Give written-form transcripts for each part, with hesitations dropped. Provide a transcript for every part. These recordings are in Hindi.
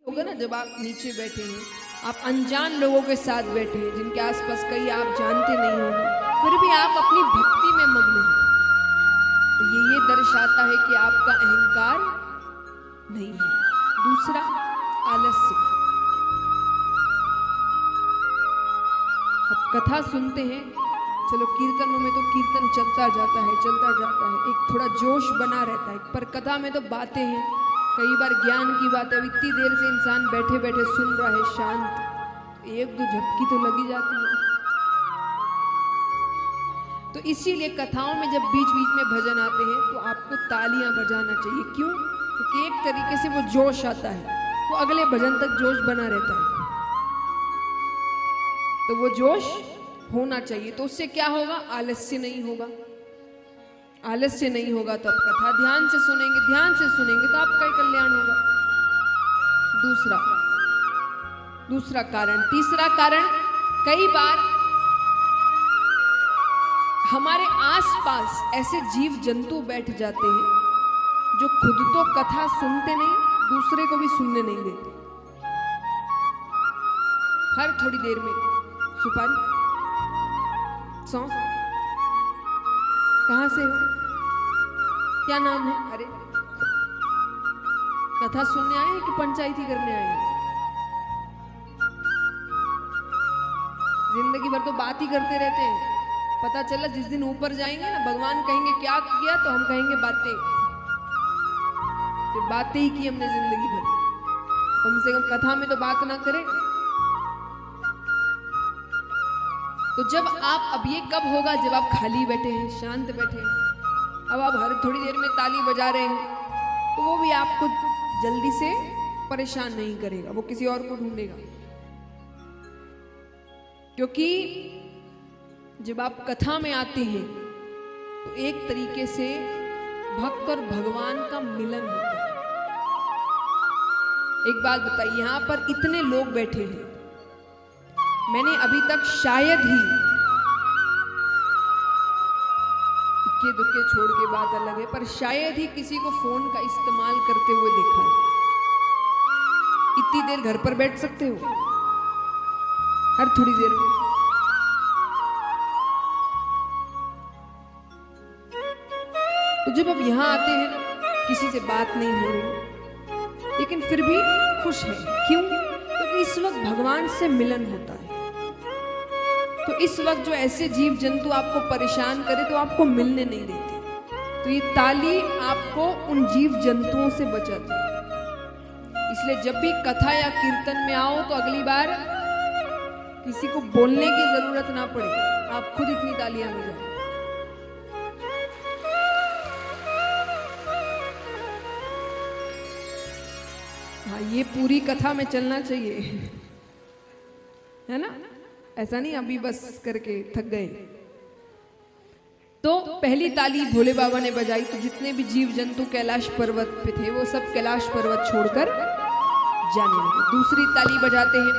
होगा ना जब आप नीचे बैठे हैं, आप अनजान लोगों के साथ बैठे हैं जिनके आसपास कई आप जानते नहीं होंगे, फिर भी आप अपनी भक्ति में मग्न हैं, तो ये दर्शाता है कि आपका अहंकार नहीं है। दूसरा, आलस्य। अब कथा सुनते हैं, चलो कीर्तनों में तो कीर्तन चलता जाता है, एक थोड़ा जोश बना रहता है, पर कथा में तो बातें हैं, कई बार ज्ञान की बात है। इतनी देर से इंसान बैठे बैठे सुन रहा है शांत, एक दो झपकी तो लगी जाती है। तो इसीलिए कथाओं में जब बीच बीच में भजन आते हैं तो आपको तालियां बजाना चाहिए। क्यों? क्योंकि एक तरीके से वो जोश आता है, वो अगले भजन तक जोश बना रहता है, तो वो जोश होना चाहिए। तो उससे क्या होगा? आलस्य नहीं होगा। आलस्य नहीं होगा तो आप कथा ध्यान से सुनेंगे तो आपका ही कल्याण होगा। दूसरा कारण। तीसरा कारण, कई बार हमारे आसपास ऐसे जीव जंतु बैठ जाते हैं जो खुद तो कथा सुनते नहीं, दूसरे को भी सुनने नहीं देते। हर थोड़ी देर में सुपारी, सौंफ, कहां से हो, क्या नाम है, अरे कथा सुनने आए हैं कि पंचायती करने आए हैं? जिंदगी भर तो बात ही करते रहते हैं, पता चला जिस दिन ऊपर जाएंगे ना, भगवान कहेंगे क्या किया, तो हम कहेंगे बातें, सिर्फ बातें ही की हमने जिंदगी भर। कम से कम कथा में तो बात ना करें। तो जब आप, अब ये कब होगा? जब आप खाली बैठे हैं, शांत बैठे हैं। अब आप हर थोड़ी देर में ताली बजा रहे हैं तो वो भी आपको जल्दी से परेशान नहीं करेगा, वो किसी और को ढूंढेगा। क्योंकि जब आप कथा में आते हैं तो एक तरीके से भक्त और भगवान का मिलन होता है। एक बात बताइए, यहां पर इतने लोग बैठे हैं, मैंने अभी तक शायद ही, इक्के दुक्के छोड़ के बात अलग है, पर शायद ही किसी को फोन का इस्तेमाल करते हुए देखा है। इतनी देर घर पर बैठ सकते हो, हर थोड़ी देर में। तो जब अब यहां आते हैं ना, किसी से बात नहीं हो रही, लेकिन फिर भी खुश है। क्यों? क्योंकि इस वक्त भगवान से मिलन होता है। तो इस वक्त जो ऐसे जीव जंतु आपको परेशान करे तो आपको मिलने नहीं देते, तो ये ताली आपको उन जीव जंतुओं से बचाती है। इसलिए जब भी कथा या कीर्तन में आओ तो अगली बार किसी को बोलने की जरूरत ना पड़े, आप खुद इतनी तालियां बजाओ। हाँ, ये पूरी कथा में चलना चाहिए, है ना? ऐसा नहीं अभी बस करके थक गए। तो पहली ताली भोले बाबा ने बजाई तो जितने भी जीव जंतु कैलाश पर्वत पे थे वो सब कैलाश पर्वत छोड़कर जाने लगे। दूसरी ताली बजाते हैं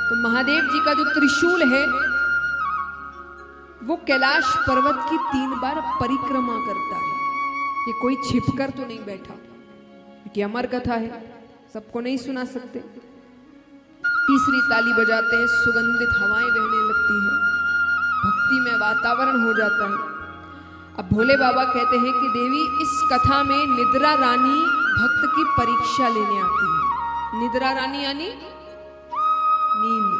तो महादेव जी का जो त्रिशूल है वो कैलाश पर्वत की 3 बार परिक्रमा करता है। ये कोई छिपकर तो नहीं बैठा, क्योंकि अमर कथा है, सबको नहीं सुना सकते। तीसरी ताली बजाते हैं, सुगंधित हवाएं बहने लगती है, भक्ति में वातावरण हो जाता है। अब भोले बाबा कहते हैं कि देवी, इस कथा में निद्रा रानी भक्त की परीक्षा लेने आती है। निद्रा रानी यानी नींद।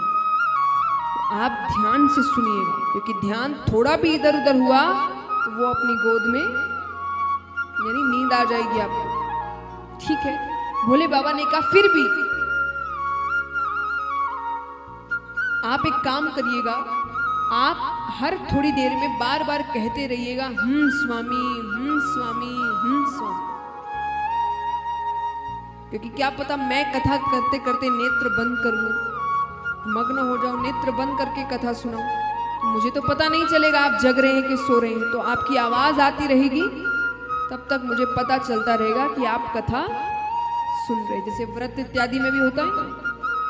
तो आप ध्यान से सुनिएगा, क्योंकि ध्यान थोड़ा भी इधर उधर हुआ तो वो अपनी गोद में, यानी नींद आ जाएगी आपको। ठीक है, भोले बाबा ने कहा फिर भी आप एक काम करिएगा, आप हर थोड़ी देर में बार बार कहते रहिएगा, स्वामी, स्वामी, स्वामी। क्योंकि क्या पता मैं कथा करते करते नेत्र बंद कर लूं, मग्न हो जाऊं, नेत्र बंद करके कथा सुनाऊं, तो मुझे तो पता नहीं चलेगा आप जग रहे हैं कि सो रहे हैं। तो आपकी आवाज आती रहेगी, तब तक मुझे पता चलता रहेगा कि आप कथा सुन रहे। जैसे व्रत इत्यादि में भी होता है ना,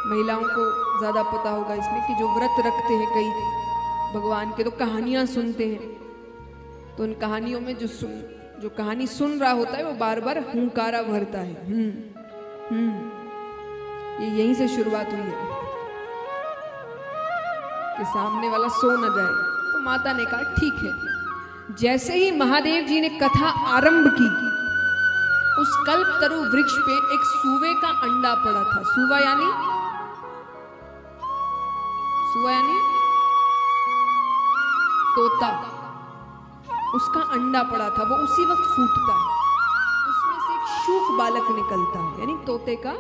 महिलाओं को ज्यादा पता होगा इसमें, कि जो व्रत रखते हैं कई भगवान के, तो कहानियां सुनते हैं, तो उन कहानियों में जो कहानी सुन रहा होता है वो बार बार हुंकारा भरता है, ये यहीं से शुरुआत हुई है कि सामने वाला सो न जाए। तो माता ने कहा ठीक है। जैसे ही महादेव जी ने कथा आरंभ की, उस कल्पतरु वृक्ष पे एक सूवे का अंडा पड़ा था। सूवा यानी तोता, उसका अंडा पड़ा था। वो उसी वक्त फूटता है, उसमें से एक शूक बालक निकलता है, यानी तोते का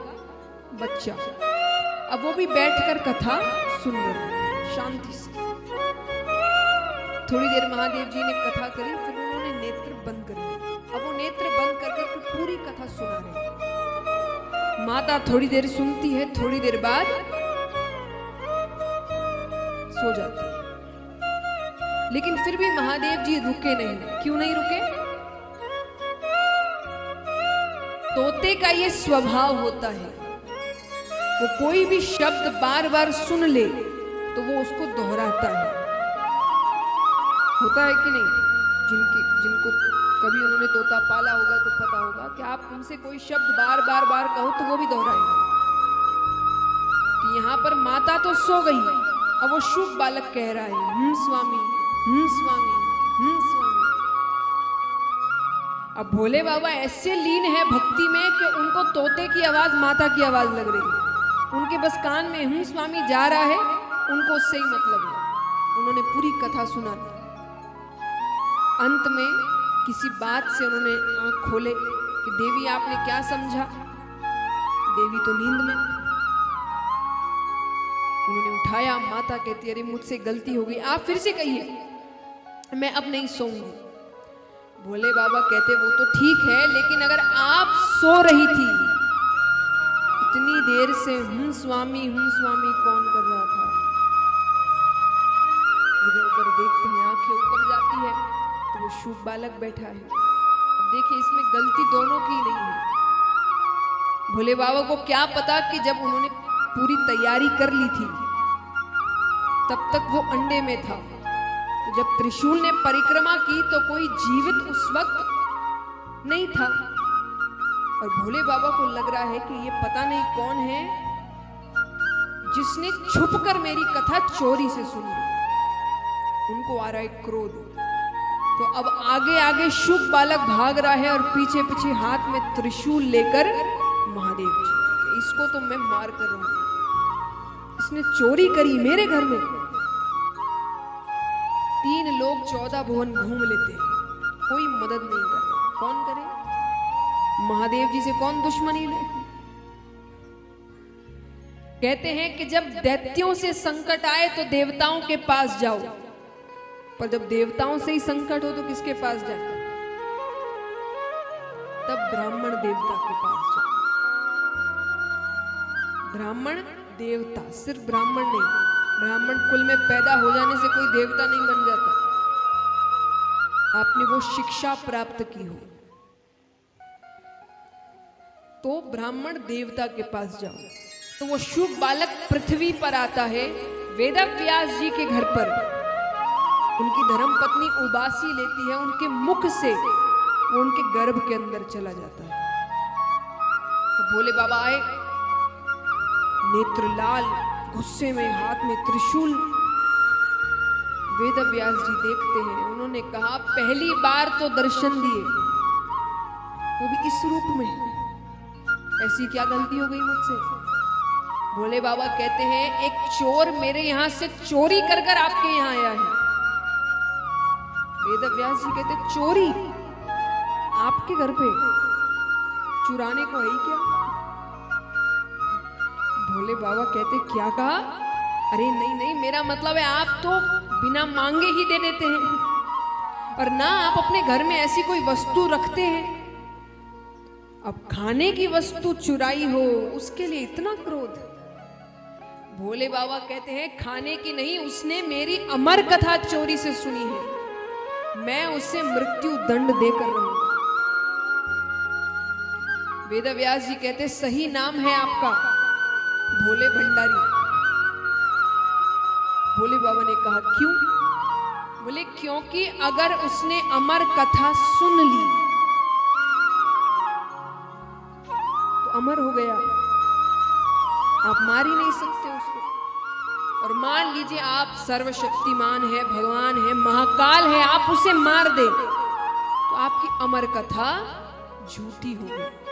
बच्चा। अब वो भी बैठकर कथा सुन रहा है शांति से। थोड़ी देर महादेव जी ने कथा करी, फिर उन्होंने नेत्र बंद कर लिए। अब वो नेत्र बंद कर कर पूरी कथा सुना रहे। माता थोड़ी देर सुनती है, थोड़ी देर बाद सो जाती है। लेकिन फिर भी महादेव जी रुके नहीं। क्यों नहीं रुके? तोते का ये स्वभाव होता है, वो कोई भी शब्द बार बार सुन ले तो वो उसको दोहराता है। होता है कि नहीं? जिनको कभी उन्होंने तोता पाला होगा तो पता होगा कि आप उनसे कोई शब्द बार बार कहो तो वो भी दोहराएगा। कि यहाँ पर माता तो सो गई, अब वो शुभ बालक कह रहा है स्वामी, स्वामी, स्वामी। अब भोले बाबा ऐसे लीन है भक्ति में कि उनको तोते की आवाज माता की आवाज लग रही है। उनके बस कान में स्वामी जा रहा है, उनको उससे ही मतलब है। उन्होंने पूरी कथा सुना दी। अंत में किसी बात से उन्होंने आंख खोले कि देवी आपने क्या समझा? देवी तो नींद में। उन्होंने उठाया, माता कहती अरे मुझसे गलती हो गई, आप फिर से कहिए, मैं अब नहीं सोऊंगी। भोले बाबा कहते वो तो ठीक है, लेकिन अगर आप सो रही थी इतनी देर से स्वामी कौन कर रहा था? इधर उधर देखते हैं, आंखें ऊपर जाती है तो वो शुभ बालक बैठा है। अब देखिए इसमें गलती दोनों की नहीं है। भोले बाबा को क्या पता कि जब उन्होंने पूरी तैयारी कर ली थी तब तक वो अंडे में था। तो जब त्रिशूल ने परिक्रमा की तो कोई जीवित उस वक्त नहीं था। और भोले बाबा को लग रहा है कि ये पता नहीं कौन है जिसने छुपकर मेरी कथा चोरी से सुनी। उनको आ रहा है क्रोध। तो अब आगे आगे शुभ बालक भाग रहा है और पीछे पीछे हाथ में त्रिशूल लेकर महादेव जी। इसको तो मैं मार कर रहा हूं, इसने चोरी करी मेरे घर में। 3 लोग 14 भुवन घूम लेते हैं, कोई मदद नहीं कर रहा। कौन करे? महादेव जी से कौन दुश्मनी ले? कहते हैं कि जब दैत्यों से संकट आए तो देवताओं के पास जाओ, पर जब देवताओं से ही संकट हो तो किसके पास जाए? तब ब्राह्मण देवता के पास जाओ। ब्राह्मण देवता, सिर्फ ब्राह्मण नहीं, ब्राह्मण कुल में पैदा हो जाने से कोई देवता नहीं बन जाता। आपने वो शिक्षा प्राप्त की हो तो ब्राह्मण देवता के पास जाओ। तो वो शुभ बालक पृथ्वी पर आता है, वेदव्यास जी के घर पर। उनकी धर्मपत्नी उबासी लेती है, उनके मुख से वो उनके गर्भ के अंदर चला जाता है। तो भोले बाबा आए, नेत्र लाल, गुस्से में, हाथ में त्रिशूल। वेदव्यास जी देखते हैं, उन्होंने कहा पहली बार तो दर्शन दिए, वो भी इस रूप में, ऐसी क्या गलती हो गई मुझसे? भोले बाबा कहते हैं एक चोर मेरे यहां से चोरी कर कर आपके यहां आया है। वेदव्यास जी कहते चोरी आपके घर पे? चुराने को है ही क्या? भोले बाबा कहते क्या कहा? अरे नहीं नहीं, मेरा मतलब है आप तो बिना मांगे ही दे देते हैं, और ना आप अपने घर में ऐसी कोई वस्तु रखते हैं। अब खाने की वस्तु चुराई हो उसके लिए इतना क्रोध? भोले बाबा कहते हैं खाने की नहीं, उसने मेरी अमर कथा चोरी से सुनी है, मैं उसे मृत्यु दंड देकर रहूंगा। वेदव्यास जी कहते सही नाम है आपका भोले भंडारी। भोले बाबा ने कहा क्यों? बोले क्योंकि अगर उसने अमर कथा सुन ली तो अमर हो गया, आप मार ही नहीं सकते उसको। और मान लीजिए आप सर्वशक्तिमान है, भगवान है, महाकाल है, आप उसे मार दे तो आपकी अमर कथा झूठी हो गई।